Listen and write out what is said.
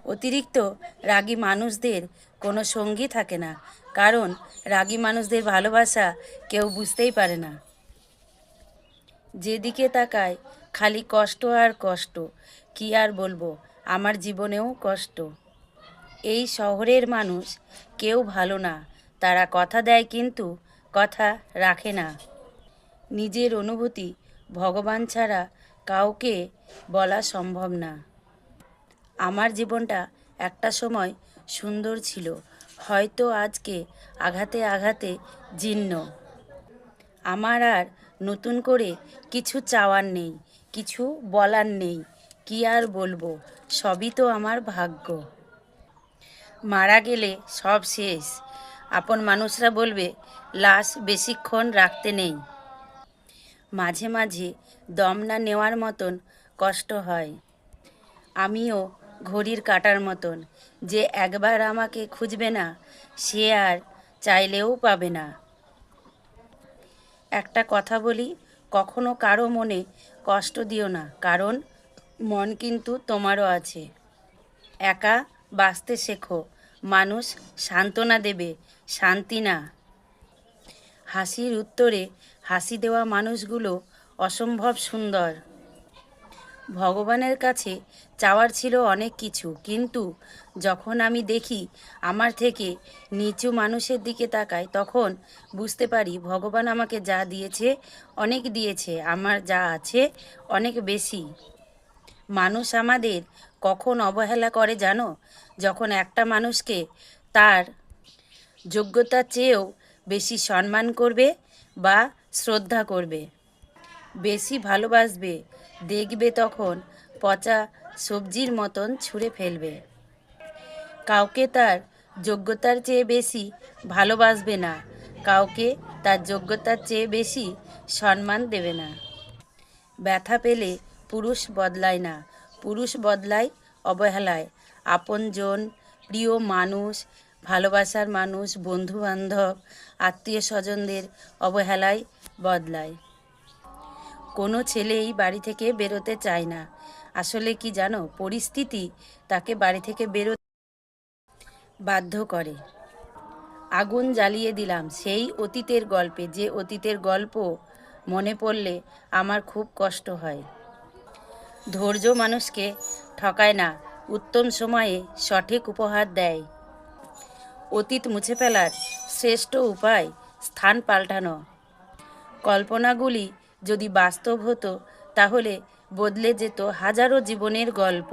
অতিরিক্ত রাগী মানুষদের কোনো সঙ্গী থাকে না, কারণ রাগী মানুষদের ভালোবাসা কেউ বুঝতেই পারে না। যেদিকে তাকায় খালি কষ্ট আর কষ্ট। কি আর বলবো, আমার জীবনেও কষ্ট। এই শহরের মানুষ কেউ ভালো না, তারা কথা দেয় কিন্তু কথা রাখে না। নিজের অনুভূতি ভগবান ছাড়া কাউকে বলা সম্ভব না। আমার জীবনটা একটা সময় সুন্দর ছিল, হয়তো আজকে আঘাতে আঘাতে জীর্ণ। আমার আর নতুন করে কিছু চাওয়ার নেই, কিছু বলার নেই। কি আর বলবো, সবই তো আমার ভাগ্য। মারা গেলে সব শেষ। আপন মানুষরা বলবে লাশ বেশিক্ষণ রাখতে নেই। মাঝে মাঝে দম না নেওয়ার মতন কষ্ট হয়। আমিও ঘড়ির কাঁটার মতন, যে একবার আমাকে খুঁজবে না সে আর চাইলেও পাবে না। একটা কথা বলি, কখনো কারো মনে কষ্ট দিও না, কারণ মন কিন্তু তোমারও আছে। একা বাঁচতে শেখো, মানুষ সান্ত্বনা দেবে, শান্তি না। হাসির উত্তরে হাসি দেওয়া মানুষগুলো অসম্ভব সুন্দর। ভগবানের কাছে চাওয়ার ছিল অনেক কিছু, কিন্তু যখন আমি দেখি আমার থেকে নিচু মানুষের দিকে তাকাই, তখন বুঝতে পারি ভগবান আমাকে যা দিয়েছে অনেক দিয়েছে, আমার যা আছে অনেক বেশি। মানুষ আমাদের কখন অবহেলা করে জানো? যখন একটা মানুষকে তার যোগ্যতার চেয়েও বেশি সম্মান করবে বা শ্রদ্ধা করবে, বেশি ভালোবাসবে, দেখবে তখন পচা সবজির মতন ছুঁড়ে ফেলবে। কাউকে তার যোগ্যতার চেয়ে বেশি ভালোবাসবে না, কাউকে তার যোগ্যতার চেয়ে বেশি সম্মান দেবে না। ব্যথা পেলে পুরুষ বদলায় না, পুরুষ বদলায় অবহেলায়। আপনজন, প্রিয় মানুষ, ভালোবাসার মানুষ, বন্ধুবান্ধব, আত্মীয় স্বজনদের অবহেলায় বদলায়। কোনো ছেলেই বাড়ি থেকে বেরোতে চায় না। আসলে কি জানো, পরিস্থিতি তাকে বাড়ি থেকে বেরোতে বাধ্য করে। আগুন জ্বালিয়ে দিলাম সেই অতীতের গল্পে, যে অতীতের গল্প মনে পড়লে আমার খুব কষ্ট হয়। ধৈর্য মানুষকে ঠকায় না, উত্তম সময়ে সঠিক উপহার দেয়। অতীত মুছে ফেলার শ্রেষ্ঠ উপায় স্থান পাল্টানো। কল্পনাগুলি যদি বাস্তব হতো তাহলে বদলে যেত হাজারো জীবনের গল্প।